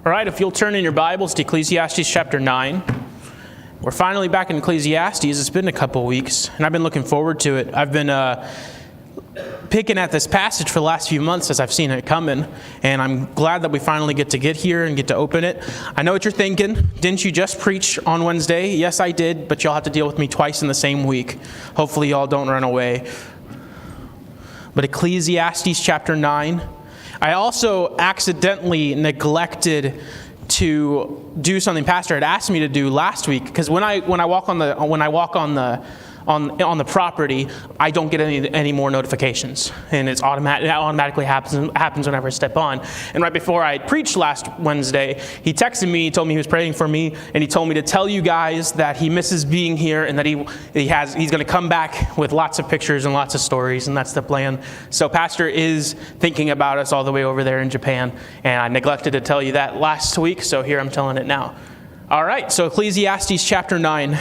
All right, if you'll turn in your Bibles to Ecclesiastes chapter 9. We're finally back in Ecclesiastes. It's been a couple weeks, and I've been looking forward to it. I've been picking at this passage for the last few months as I've seen it coming, and I'm glad that we finally get here and get to open it. I know what you're thinking. Didn't you just preach on Wednesday? Yes, I did, but y'all have to deal with me twice in the same week. Hopefully y'all don't run away. But Ecclesiastes chapter 9. I also accidentally neglected to do something Pastor had asked me to do last week, because when I walk on the property, I don't get any more notifications, and it automatically happens whenever I step on. And right before I preached last Wednesday, he texted me, he told me he was praying for me, and he told me to tell you guys that he misses being here and that he's going to come back with lots of pictures and lots of stories, and that's the plan. So Pastor is thinking about us all the way over there in Japan, and I neglected to tell you that last week, so here I'm telling it now. All right, so Ecclesiastes chapter 9.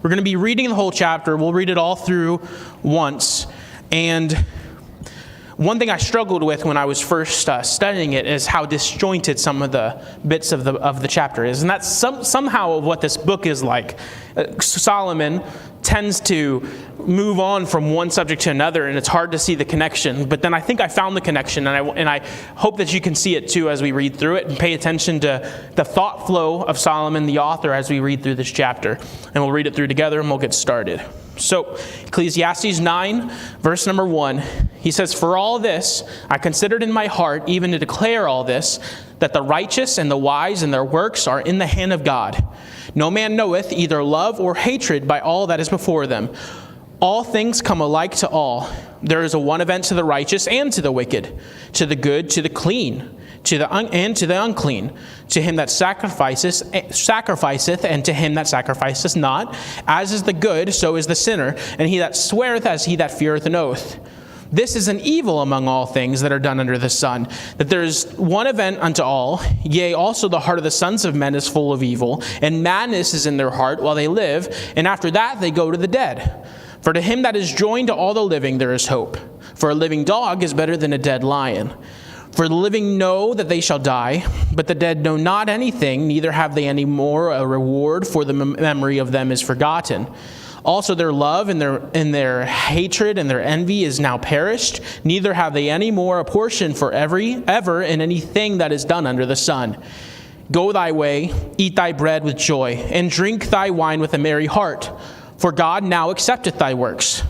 We're going to be reading the whole chapter. We'll read it all through once. And one thing I struggled with when I was first studying it is how disjointed some of the bits of the chapter is. And that's somehow what this book is like. Solomon tends to move on from one subject to another, and it's hard to see the connection. But then I think I found the connection, and I hope that you can see it too as we read through it and pay attention to the thought flow of Solomon, the author, as we read through this chapter. And we'll read it through together, and we'll get started. So, Ecclesiastes 9, verse number 1, he says, "For all this I considered in my heart, even to declare all this, that the righteous and the wise and their works are in the hand of God. No man knoweth either love or hatred by all that is before them. All things come alike to all. There is a one event to the righteous and to the wicked, to the good, to the clean, and to the unclean, to him that sacrificeth, and to him that sacrificeth not. As is the good, so is the sinner, and he that sweareth as he that feareth an oath. This is an evil among all things that are done under the sun, that there is one event unto all. Yea, also the heart of the sons of men is full of evil, and madness is in their heart while they live, and after that they go to the dead. For to him that is joined to all the living there is hope. For a living dog is better than a dead lion. For the living know that they shall die, but the dead know not anything, neither have they any more a reward, for the memory of them is forgotten. Also their love and their hatred and their envy is now perished, neither have they any more a portion for ever in anything that is done under the sun. Go thy way, eat thy bread with joy, and drink thy wine with a merry heart, for God now accepteth thy works.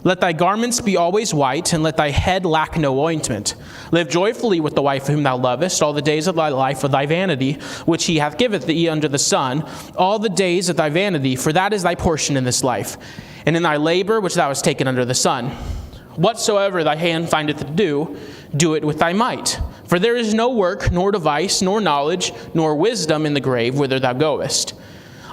Let thy garments be always white, and let thy head lack no ointment. Live joyfully with the wife whom thou lovest all the days of thy life of thy vanity, which he hath given thee under the sun, all the days of thy vanity, for that is thy portion in this life, and in thy labor which thou hast taken under the sun. Whatsoever thy hand findeth to do, do it with thy might. For there is no work, nor device, nor knowledge, nor wisdom in the grave whither thou goest.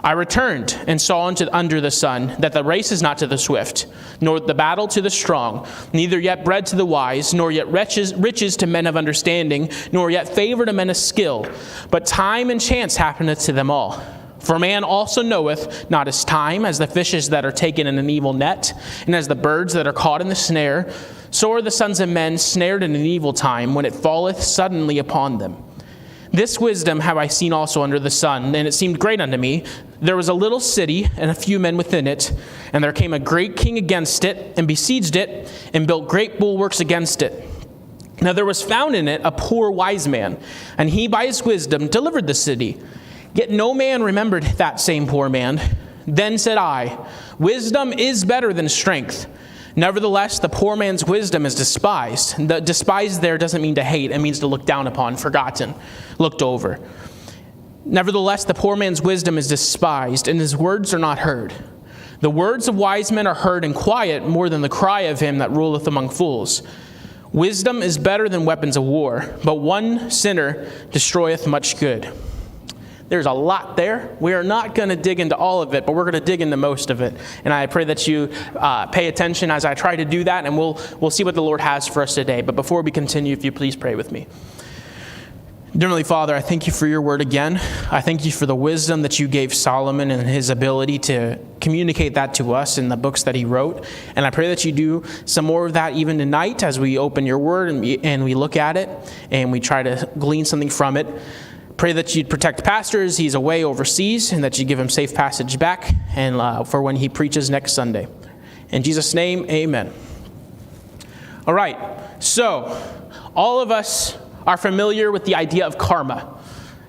I returned and saw under the sun that the race is not to the swift, nor the battle to the strong, neither yet bread to the wise, nor yet riches to men of understanding, nor yet favor to men of skill. But time and chance happeneth to them all. For man also knoweth not his time, as the fishes that are taken in an evil net, and as the birds that are caught in the snare. So are the sons of men snared in an evil time, when it falleth suddenly upon them. This wisdom have I seen also under the sun, and it seemed great unto me. There was a little city, and a few men within it, and there came a great king against it, and besieged it, and built great bulwarks against it. Now there was found in it a poor wise man, and he by his wisdom delivered the city. Yet no man remembered that same poor man. Then said I, wisdom is better than strength. Nevertheless, the poor man's wisdom is despised. The despised there doesn't mean to hate. It means to look down upon, forgotten, looked over. Nevertheless, the poor man's wisdom is despised, and his words are not heard. The words of wise men are heard in quiet more than the cry of him that ruleth among fools. Wisdom is better than weapons of war, but one sinner destroyeth much good. There's a lot there. We are not going to dig into all of it, but we're going to dig into most of it. And I pray that you pay attention as I try to do that, and we'll see what the Lord has for us today. But before we continue, if you please pray with me. Dear Heavenly Father, I thank you for your word again. I thank you for the wisdom that you gave Solomon and his ability to communicate that to us in the books that he wrote. And I pray that you do some more of that even tonight as we open your word and we look at it and we try to glean something from it. pray that you'd protect Pastor as he's away overseas, and that you give him safe passage back and for when he preaches next Sunday. In Jesus' name, amen. All right, so all of us are familiar with the idea of karma.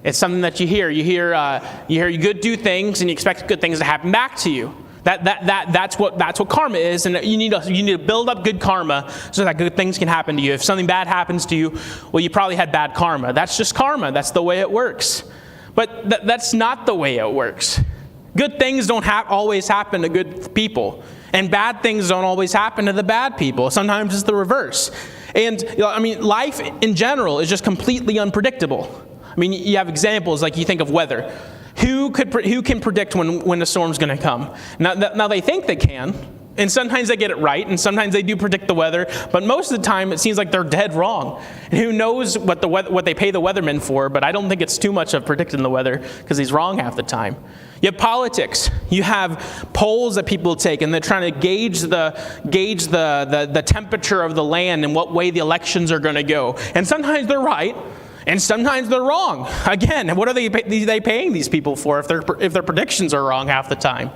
It's something that you hear. You hear you do things, and you expect good things to happen back to you. That's what karma is, and you need to build up good karma so that good things can happen to you. If something bad happens to you, well, you probably had bad karma. That's just karma. That's the way it works. But that's not the way it works. Good things don't always happen to good people, and bad things don't always happen to the bad people. Sometimes it's the reverse. And life in general is just completely unpredictable. You have examples like you think of weather. Who can predict when a storm's going to come? Now they think they can, and sometimes they get it right, and sometimes they do predict the weather. But most of the time, it seems like they're dead wrong. And who knows what they pay the weatherman for? But I don't think it's too much of predicting the weather, because he's wrong half the time. You have politics. You have polls that people take, and they're trying to gauge the temperature of the land and what way the elections are going to go. And sometimes they're right. And sometimes they're wrong. Again, what are they paying these people for if their predictions are wrong half the time?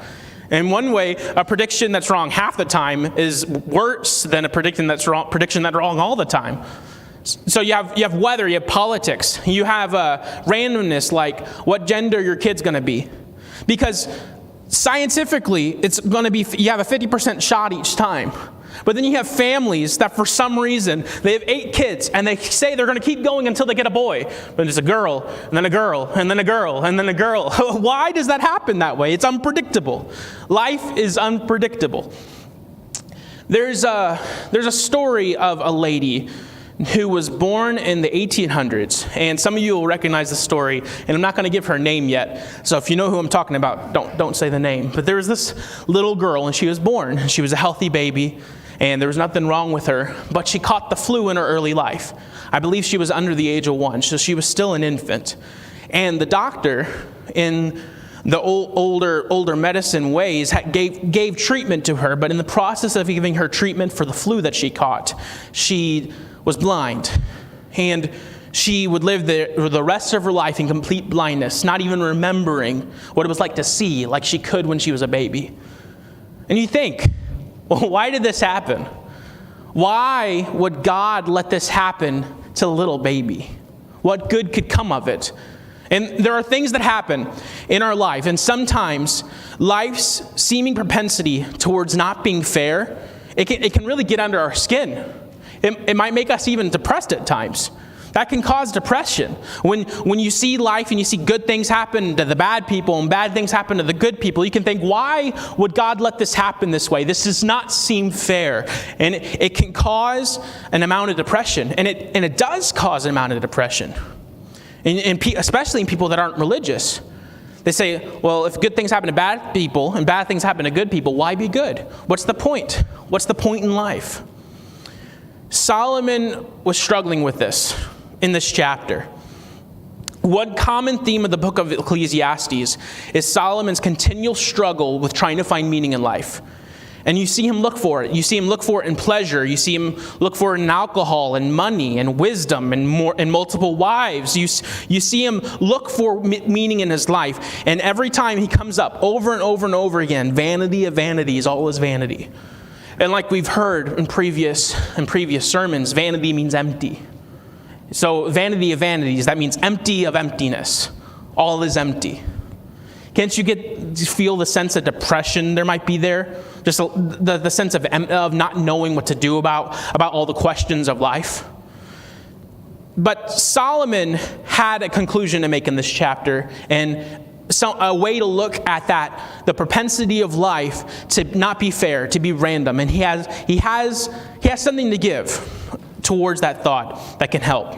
In one way, a prediction that's wrong half the time is worse than a prediction that's wrong all the time. So you have weather, you have politics, you have randomness, like what gender your kid's going to be, because scientifically it's going to be you have a 50% shot each time. But then you have families that for some reason, they have 8 kids, and they say they're going to keep going until they get a boy. But it's a girl, and then a girl, and then a girl, and then a girl. Why does that happen that way? It's unpredictable. Life is unpredictable. There's a story of a lady who was born in the 1800s, and some of you will recognize the story, and I'm not going to give her name yet, so if you know who I'm talking about, don't say the name. But there was this little girl, and she was born. She was a healthy baby, and there was nothing wrong with her, but she caught the flu in her early life. I believe she was under the age of 1, so she was still an infant. And the doctor, in the older medicine ways, gave treatment to her, but in the process of giving her treatment for the flu that she caught, she was blind. And she would live the rest of her life in complete blindness, not even remembering what it was like to see like she could when she was a baby. And you think, well, why did this happen? Why would God let this happen to a little baby? What good could come of it? And there are things that happen in our life, and sometimes life's seeming propensity towards not being fair, it can really get under our skin. It might make us even depressed at times. That can cause depression. When you see life and you see good things happen to the bad people and bad things happen to the good people, you can think, why would God let this happen this way? This does not seem fair. And it can cause an amount of depression. And it does cause an amount of depression. Especially in people that aren't religious. They say, well, if good things happen to bad people and bad things happen to good people, why be good? What's the point? What's the point in life? Solomon was struggling with this in this chapter. One common theme of the book of Ecclesiastes is Solomon's continual struggle with trying to find meaning in life. And you see him look for it. You see him look for it in pleasure. You see him look for it in alcohol and money and wisdom and multiple wives. You see him look for meaning in his life. And every time he comes up over and over and over again, vanity of vanities, all is vanity. And like we've heard in previous sermons, vanity means empty. So vanity of vanities, that means empty of emptiness. All is empty. Can't you feel the sense of depression there might be there? Just the sense of not knowing what to do about all the questions of life. But Solomon had a conclusion to make in this chapter, and a way to look at that, the propensity of life to not be fair, to be random. And he has something to give towards that thought that can help.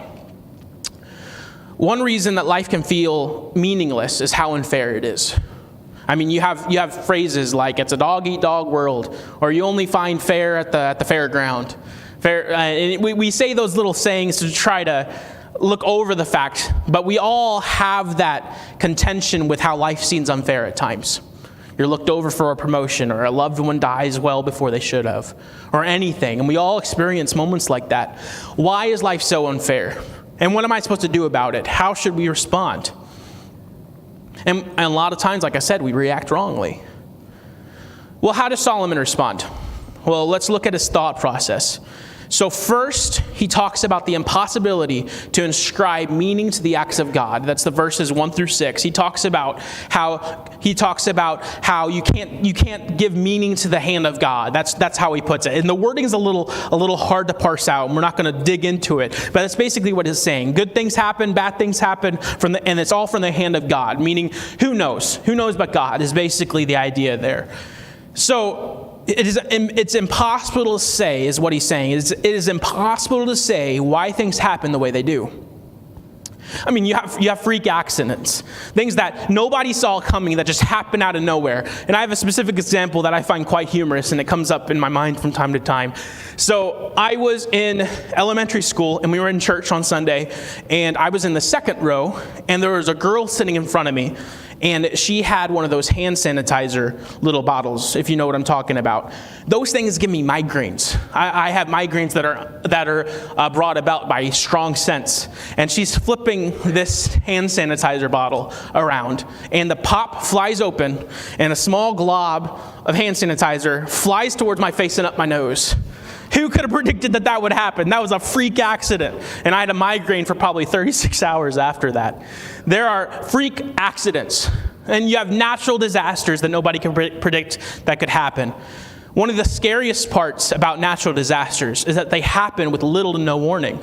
One reason that life can feel meaningless is how unfair it is. I mean, you have phrases like "it's a dog-eat-dog world," or "you only find fair at the fairground." We say those little sayings to try to look over the fact, but we all have that contention with how life seems unfair at times. You're looked over for a promotion, or a loved one dies well before they should have, or anything, and we all experience moments like that. Why is life so unfair? And what am I supposed to do about it? How should we respond? And a lot of times, like I said, we react wrongly. Well, how does Solomon respond? Well, let's look at his thought process. So first, he talks about the impossibility to inscribe meaning to the acts of God. That's the verses 1-6. He talks about how you can't give meaning to the hand of God. That's how he puts it. And the wording is a little hard to parse out, and we're not going to dig into it. But that's basically what he's saying. Good things happen, bad things happen, and it's all from the hand of God. Meaning, who knows? Who knows but God is basically the idea there. So it's impossible to say, is what he's saying. It is impossible to say why things happen the way they do. I mean, you have freak accidents, things that nobody saw coming that just happen out of nowhere. And I have a specific example that I find quite humorous, and it comes up in my mind from time to time. So I was in elementary school, and we were in church on Sunday, and I was in the second row, and there was a girl sitting in front of me. And she had one of those hand sanitizer little bottles, if you know what I'm talking about. Those things give me migraines. I have migraines that are brought about by strong scents. And she's flipping this hand sanitizer bottle around, and the pop flies open, and a small glob of hand sanitizer flies towards my face and up my nose. Who could have predicted that would happen? That was a freak accident. And I had a migraine for probably 36 hours after that. There are freak accidents. And you have natural disasters that nobody can predict that could happen. One of the scariest parts about natural disasters is that they happen with little to no warning.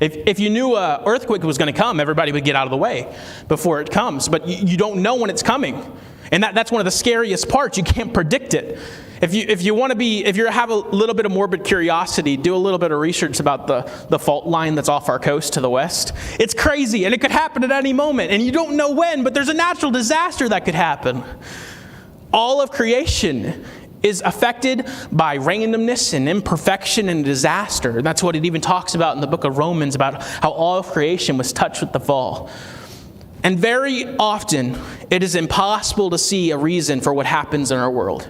If you knew an earthquake was going to come, everybody would get out of the way before it comes. But you don't know when it's coming. And that's one of the scariest parts. You can't predict it. If you have a little bit of morbid curiosity, do a little bit of research about the fault line that's off our coast to the west. It's crazy, and it could happen at any moment, and you don't know when, but there's a natural disaster that could happen. All of creation is affected by randomness and imperfection and disaster. That's what it even talks about in the book of Romans, about how all of creation was touched with the fall. And very often, it is impossible to see a reason for what happens in our world.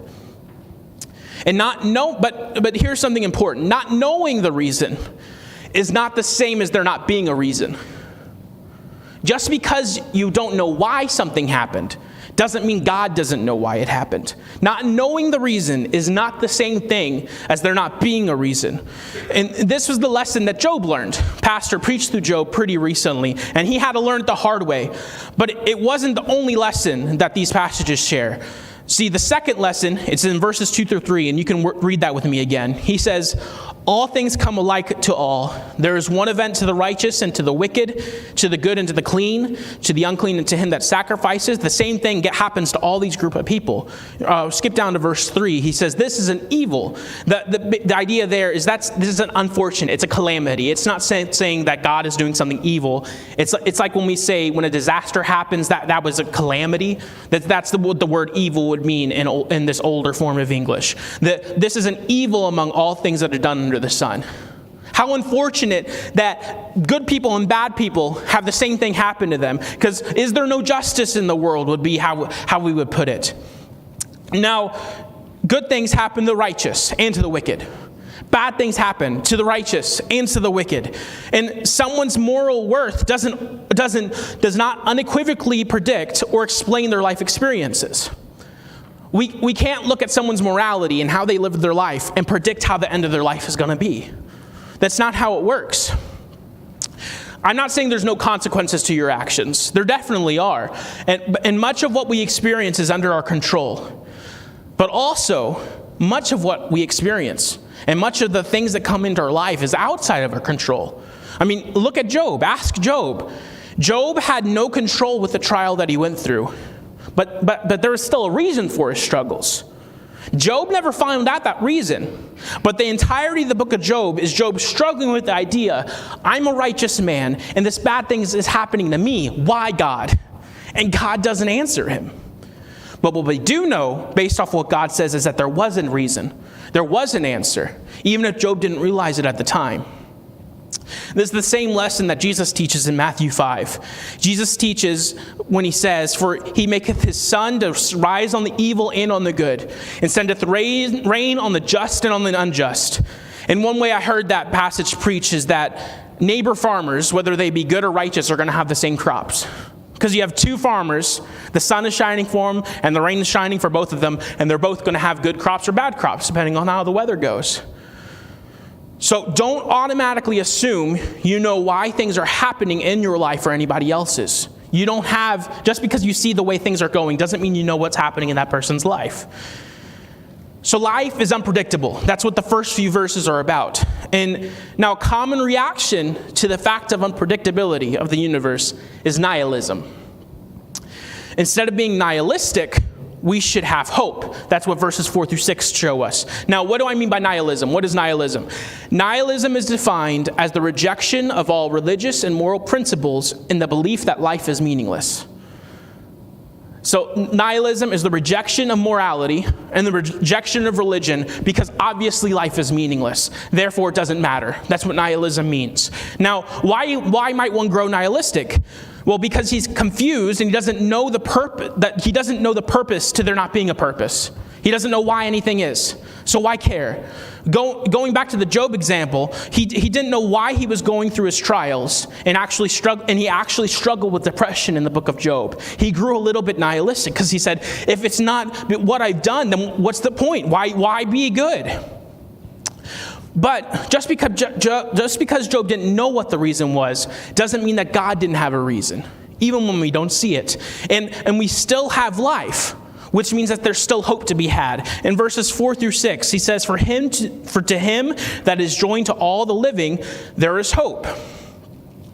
And but here's something important. Not knowing the reason is not the same as there not being a reason. Just because you don't know why something happened doesn't mean God doesn't know why it happened. Not knowing the reason is not the same thing as there not being a reason. And this was the lesson that Job learned. Pastor preached through Job pretty recently, and he had to learn it the hard way. But it wasn't the only lesson that these passages share. See, the second lesson, it's in verses 2-3, and you can read that with me again. He says, all things come alike to all. There is one event to the righteous and to the wicked, to the good and to the clean, to the unclean and to him that sacrifices. The same thing happens to all these group of people. Skip down to verse 3. He says, this is an evil. The idea there is this is an unfortunate. It's a calamity. It's not saying that God is doing something evil. It's like when we say when a disaster happens, that was a calamity. That's what the word evil would mean in this older form of English. That this is an evil among all things that are done under the sun. How unfortunate that good people and bad people have the same thing happen to them. Because is there no justice in the world would be how we would put it. Now, good things happen to the righteous and to the wicked. Bad things happen to the righteous and to the wicked. And someone's moral worth does not unequivocally predict or explain their life experiences. We can't look at someone's morality and how they live their life and predict how the end of their life is going to be. That's not how it works. I'm not saying there's no consequences to your actions. There definitely are. And much of what we experience is under our control. But also, much of what we experience and much of the things that come into our life is outside of our control. I mean, look at Job. Ask Job. Job had no control with the trial that he went through. But there is still a reason for his struggles. Job never found out that reason. But the entirety of the book of Job is Job struggling with the idea, I'm a righteous man, and this bad thing is happening to me. Why, God? And God doesn't answer him. But what we do know, based off what God says, is that there was a reason. There was an answer, even if Job didn't realize it at the time. This is the same lesson that Jesus teaches in Matthew 5. Jesus teaches when he says, for he maketh his sun to rise on the evil and on the good, and sendeth rain on the just and on the unjust. And one way I heard that passage preached is that neighbor farmers, whether they be good or righteous, are going to have the same crops. Because you have two farmers, the sun is shining for them, and the rain is shining for both of them, and they're both going to have good crops or bad crops, depending on how the weather goes. So don't automatically assume you know why things are happening in your life or anybody else's. You don't have, just because you see the way things are going, doesn't mean you know what's happening in that person's life. So life is unpredictable. That's what the first few verses are about. And now a common reaction to the fact of unpredictability of the universe is nihilism. Instead of being nihilistic, we should have hope. That's what verses 4 through 6 show us. Now, what do I mean by nihilism? What is nihilism? Nihilism is defined as the rejection of all religious and moral principles in the belief that life is meaningless. So nihilism is the rejection of morality and the rejection of religion because obviously life is meaningless. Therefore, it doesn't matter. That's what nihilism means. Now, why might one grow nihilistic? Well, because he's confused and he doesn't know the purpose to there not being a purpose. He doesn't know why anything is. So why care? Going back to the Job example, he didn't know why he was going through his trials and he actually struggled with depression in the book of Job. He grew a little bit nihilistic because he said, if it's not what I've done, then what's the point? Why be good? But just because Job didn't know what the reason was, doesn't mean that God didn't have a reason, even when we don't see it. And we still have life, which means that there's still hope to be had. In verses 4 through 6, he says, to him that is joined to all the living, there is hope.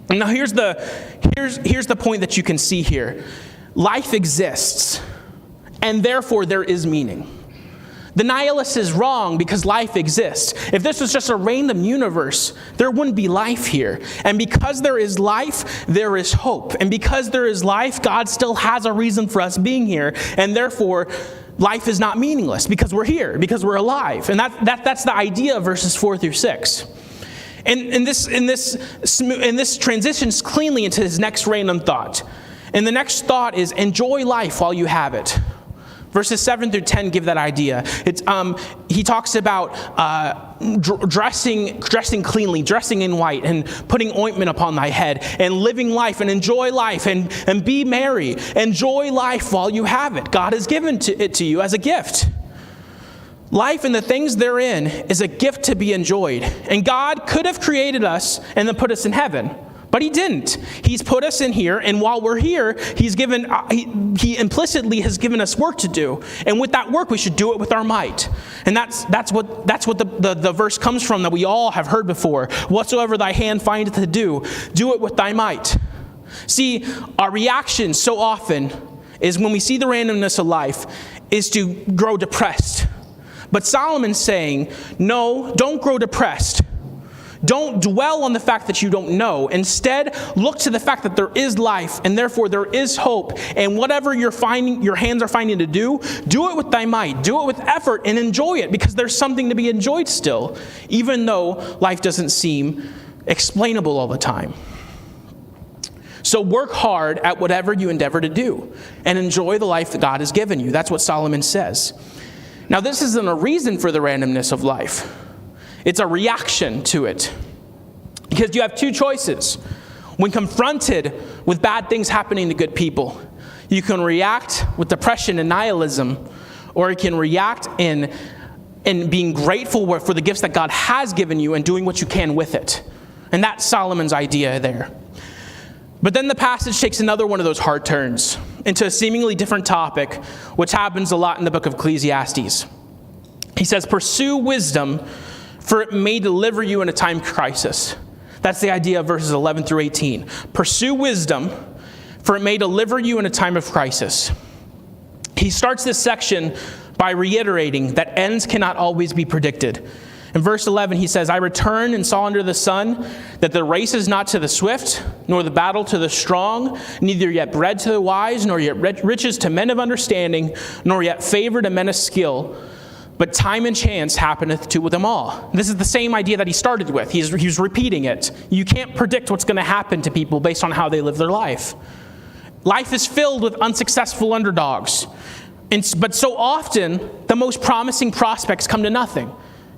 And now here's the point that you can see here. Life exists, and therefore there is meaning. The nihilist is wrong because life exists. If this was just a random universe, there wouldn't be life here. And because there is life, there is hope. And because there is life, God still has a reason for us being here. And therefore, life is not meaningless because we're here, because we're alive. And that's the idea of verses 4 through 6. And this transitions cleanly into his next random thought. And the next thought is, enjoy life while you have it. Verses 7 through 10 give that idea. He talks about dressing cleanly, dressing in white, and putting ointment upon thy head, and living life, and enjoy life, and be merry. Enjoy life while you have it. God has given it to you as a gift. Life and the things therein is a gift to be enjoyed. And God could have created us and then put us in heaven. But he didn't. He's put us in here, and while we're here, he implicitly has given us work to do. And with that work, we should do it with our might. And that's what the verse comes from that we all have heard before. Whatsoever thy hand findeth to do it with thy might. See, our reaction so often is when we see the randomness of life is to grow depressed. But Solomon's saying, no, don't grow depressed. Don't dwell on the fact that you don't know. Instead, look to the fact that there is life, and therefore there is hope. And whatever your hands are finding to do it with thy might. Do it with effort and enjoy it, because there's something to be enjoyed still, even though life doesn't seem explainable all the time. So work hard at whatever you endeavor to do, and enjoy the life that God has given you. That's what Solomon says. Now, this isn't a reason for the randomness of life. It's a reaction to it. Because you have two choices. When confronted with bad things happening to good people, you can react with depression and nihilism, or you can react in being grateful for the gifts that God has given you and doing what you can with it. And that's Solomon's idea there. But then the passage takes another one of those hard turns into a seemingly different topic, which happens a lot in the book of Ecclesiastes. He says, pursue wisdom, for it may deliver you in a time of crisis. That's the idea of verses 11 through 18. Pursue wisdom, for it may deliver you in a time of crisis. He starts this section by reiterating that ends cannot always be predicted. In verse 11, he says, I returned and saw under the sun that the race is not to the swift, nor the battle to the strong, neither yet bread to the wise, nor yet riches to men of understanding, nor yet favor to men of skill. But time and chance happeneth to them all. This is the same idea that he started with. He's repeating it. You can't predict what's going to happen to people based on how they live their life. Life is filled with unsuccessful underdogs. But so often, the most promising prospects come to nothing.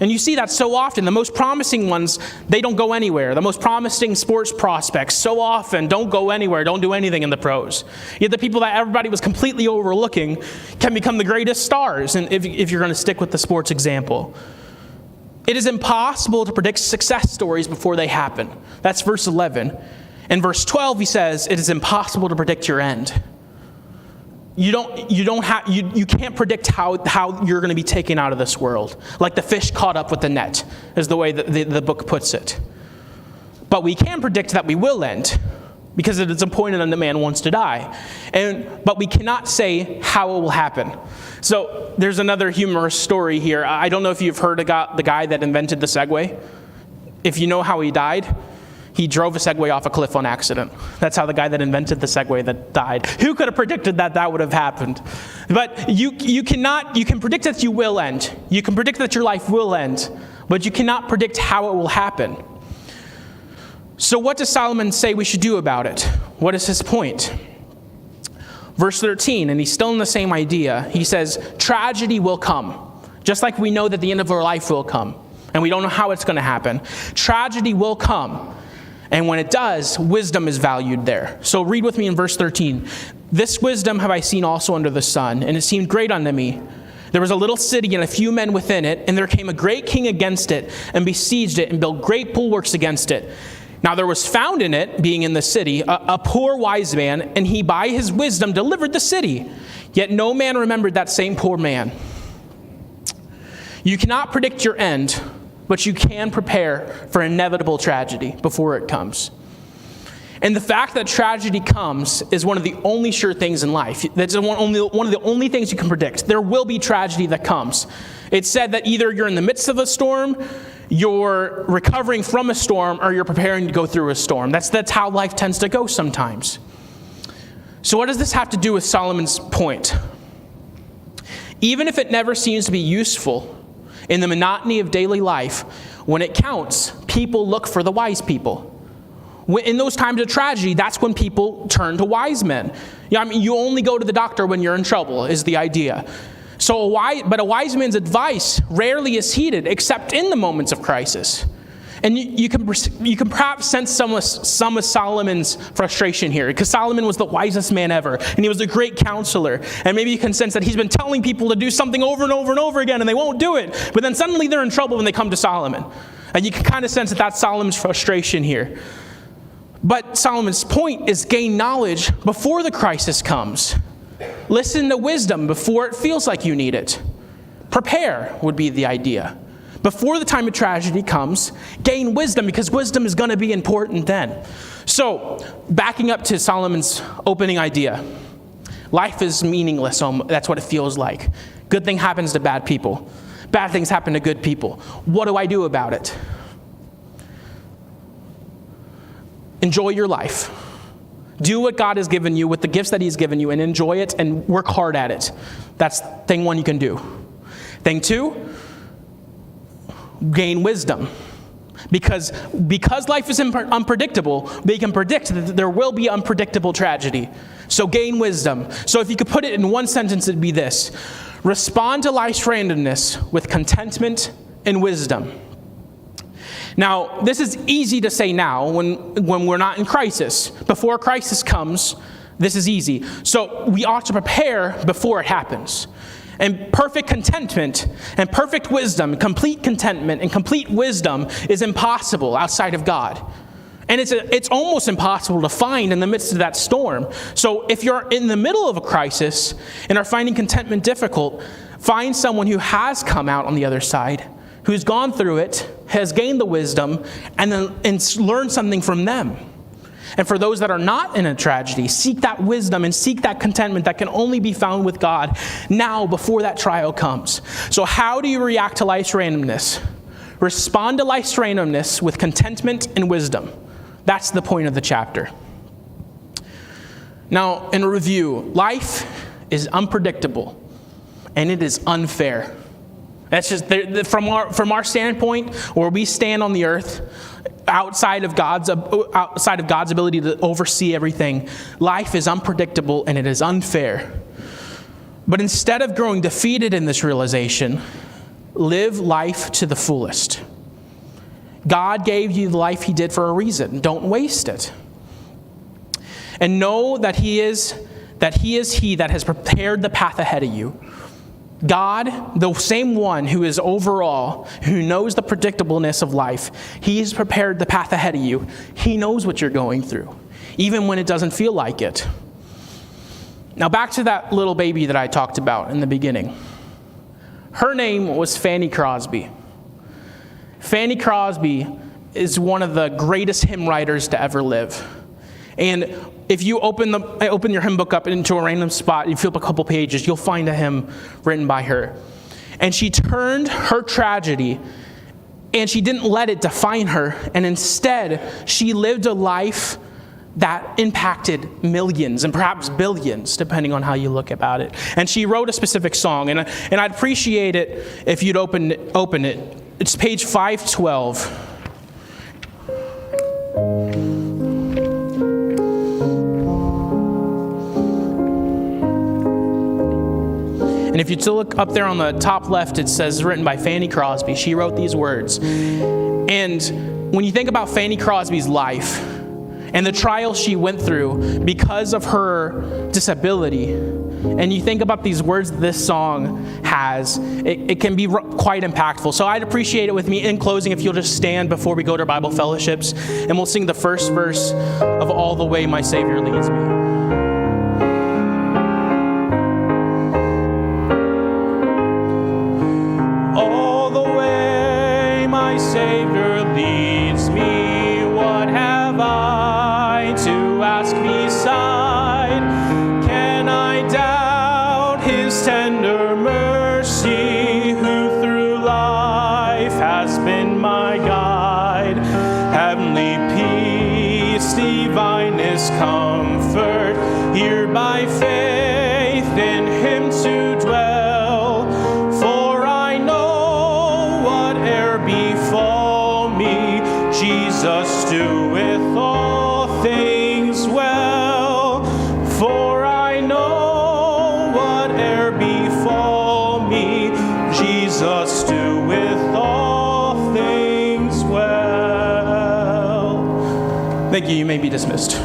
And you see that so often. The most promising ones, they don't go anywhere. The most promising sports prospects so often don't go anywhere, don't do anything in the pros. Yet the people that everybody was completely overlooking can become the greatest stars, and if you're going to stick with the sports example. It is impossible to predict success stories before they happen. That's verse 11. In verse 12, he says, it is impossible to predict your end. You can't predict how you're going to be taken out of this world. Like the fish caught up with the net, is the way that the book puts it. But we can predict that we will end, because it is appointed unto man once to die. But we cannot say how it will happen. So there's another humorous story here. I don't know if you've heard about the guy that invented the Segway. If you know how he died, he drove a Segway off a cliff on accident. That's how the guy that invented the Segway that died. Who could have predicted that would have happened? But you can predict that you will end. You can predict that your life will end, but you cannot predict how it will happen. So what does Solomon say we should do about it? What is his point? Verse 13, and he's still in the same idea. He says, tragedy will come, just like we know that the end of our life will come, and we don't know how it's going to happen. Tragedy will come. And when it does, wisdom is valued there. So read with me in verse 13. This wisdom have I seen also under the sun, and it seemed great unto me. There was a little city and a few men within it, and there came a great king against it, and besieged it, and built great bulwarks against it. Now there was found in it, being in the city, a poor wise man, and he by his wisdom delivered the city. Yet no man remembered that same poor man. You cannot predict your end, but you can prepare for inevitable tragedy before it comes. And the fact that tragedy comes is one of the only sure things in life. That's one of the only things you can predict. There will be tragedy that comes. It's said that either you're in the midst of a storm, you're recovering from a storm, or you're preparing to go through a storm. That's how life tends to go sometimes. So what does this have to do with Solomon's point? Even if it never seems to be useful, in the monotony of daily life, when it counts, people look for the wise people. In those times of tragedy, that's when people turn to wise men. You only go to the doctor when you're in trouble, is the idea. But a wise man's advice rarely is heeded, except in the moments of crisis. And you can perhaps sense some of Solomon's frustration here, because Solomon was the wisest man ever, and he was a great counselor. And maybe you can sense that he's been telling people to do something over and over and over again, and they won't do it. But then suddenly they're in trouble when they come to Solomon. And you can kind of sense that that's Solomon's frustration here. But Solomon's point is gain knowledge before the crisis comes. Listen to wisdom before it feels like you need it. Prepare would be the idea. Before the time of tragedy comes, gain wisdom, because wisdom is going to be important then. So, backing up to Solomon's opening idea, life is meaningless. That's what it feels like. Good thing happens to bad people. Bad things happen to good people. What do I do about it? Enjoy your life. Do what God has given you with the gifts that he's given you, and enjoy it and work hard at it. That's thing one you can do. Thing two, gain wisdom. Because life is unpredictable, we can predict that there will be unpredictable tragedy. So gain wisdom. So if you could put it in one sentence, it'd be this: respond to life's randomness with contentment and wisdom. Now, this is easy to say now when we're not in crisis. Before crisis comes, this is easy. So we ought to prepare before it happens. And perfect contentment and perfect wisdom, complete contentment and complete wisdom is impossible outside of God. And it's almost impossible to find in the midst of that storm. So if you're in the middle of a crisis and are finding contentment difficult, find someone who has come out on the other side, who's gone through it, has gained the wisdom, and learn something from them. And for those that are not in a tragedy, seek that wisdom and seek that contentment that can only be found with God now before that trial comes. So how do you react to life's randomness? Respond to life's randomness with contentment and wisdom. That's the point of the chapter. Now, in review, life is unpredictable and it is unfair. That's just from our standpoint, where we stand on the earth, outside of God's ability to oversee everything. Life is unpredictable and it is unfair. But instead of growing defeated in this realization, live life to the fullest. God gave you the life he did for a reason. Don't waste it. And know that he is he that has prepared the path ahead of you. God, the same one who is over all, who knows the predictableness of life, he has prepared the path ahead of you. He knows what you're going through, even when it doesn't feel like it. Now back to that little baby that I talked about in the beginning. Her name was Fanny Crosby. Fanny Crosby is one of the greatest hymn writers to ever live. And if you open your hymn book up into a random spot, you flip a couple pages, you'll find a hymn written by her. And she turned her tragedy, and she didn't let it define her. And instead, she lived a life that impacted millions and perhaps billions, depending on how you look about it. And she wrote a specific song, and I'd appreciate it if you'd open it. It's page 512. And if you look up there on the top left, it says written by Fanny Crosby. She wrote these words. And when you think about Fanny Crosby's life and the trials she went through because of her disability, and you think about these words this song has, it can be quite impactful. So I'd appreciate it with me in closing if you'll just stand before we go to our Bible fellowships, and we'll sing the first verse of All the Way My Savior Leads Me. Savior leads me, what have I to ask beside? Can I doubt his tender mercy, who through life has been my guide? Heavenly peace, divinest comfort, here by faith in him to dwell. Jesus doeth all things well, for I know whate'er befall me, Jesus doeth all things well. Thank you. You may be dismissed.